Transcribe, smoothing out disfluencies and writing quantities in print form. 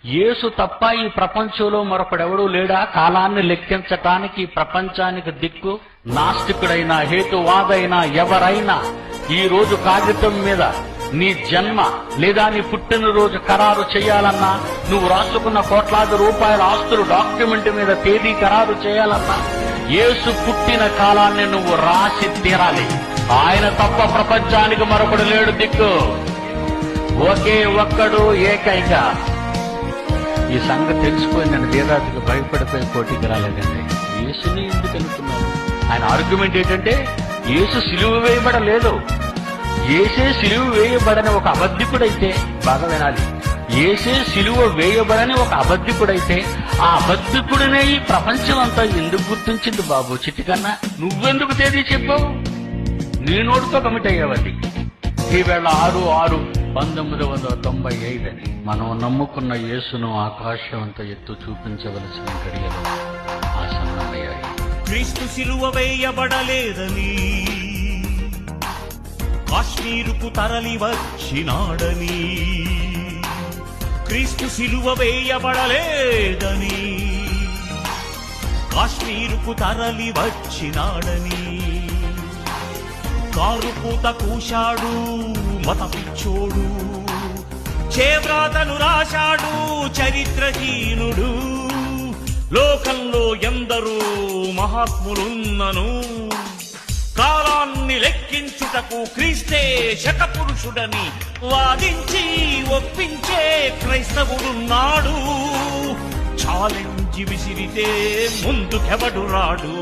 యేసు తప్ప ఈ ప్రపంచంలో మరొకడెవడూ లేడా కాలాన్ని లెక్కించటానికి ప్రపంచానికి దిక్కు? నాస్తికుడైనా హేతువాదైనా ఎవరైనా ఈ రోజు కాగితం మీద నీ జన్మ లేదా నీ పుట్టినరోజు ఖరారు చేయాలన్నా, నువ్వు రాసుకున్న కోట్లాది రూపాయల ఆస్తులు డాక్యుమెంట్ మీద తేదీ ఖరారు చేయాలన్నా యేసు పుట్టిన కాలాన్ని నువ్వు రాసి తీరాలి. ఆయన తప్ప ప్రపంచానికి మరొకడు లేడు దిక్కు. ఒకే ఒక్కడు ఏకైక. ఈ సంగతి తెలిసిపోయి నేను వీరాజుకు భయపడిపోయి పోటీకి రాలేదండి. యేసుని ఎందుకు అనుకున్నాను? ఆయన ఆర్గ్యుమెంట్ ఏంటంటే యేసు సిలువ వేయబడలేదు. యేసే సిలువ వేయబడని ఒక అబద్ధికుడైతే, బాగా వినాలి, యేసే సిలువ వేయబడని ఒక అబద్ధికుడైతే ఆ అబద్ధికుడినే ఈ ప్రపంచం అంతా ఎందుకు గుర్తించింది బాబు? చిట్టికన్నా నువ్వెందుకు తేదీ చెప్పావు? నీ నోటితో కమిట్ అయ్యావది. ఈవేళ 6/6/1995 అని మనం నమ్ముకున్న యేసును ఆకాశం అంత ఎత్తు చూపించవలసిన గడియలు ఆసన్నమయ్యాయి. క్రీస్తు సిలువ వేయబడలేదని, కాశ్మీరుకు తరలి వచ్చినాడని, క్రీస్తు సిలువ వేయబడలేదని, కాశ్మీరుకు తరలి వచ్చినాడని, కారుపూత కూశాడు మత పిచ్చోడు, చేవ్రాతను రాశాడు చరిత్రహీనుడు. లోకంలో ఎందరో మహాత్ములున్నను కాలాన్ని లెక్కించుటకు క్రీస్తే శకపురుషుడని వాదించి ఒప్పించే క్రైస్తవుడున్నాడు. ఛాలెంజ్ విసిరితే ముందుకెవడు రాడు.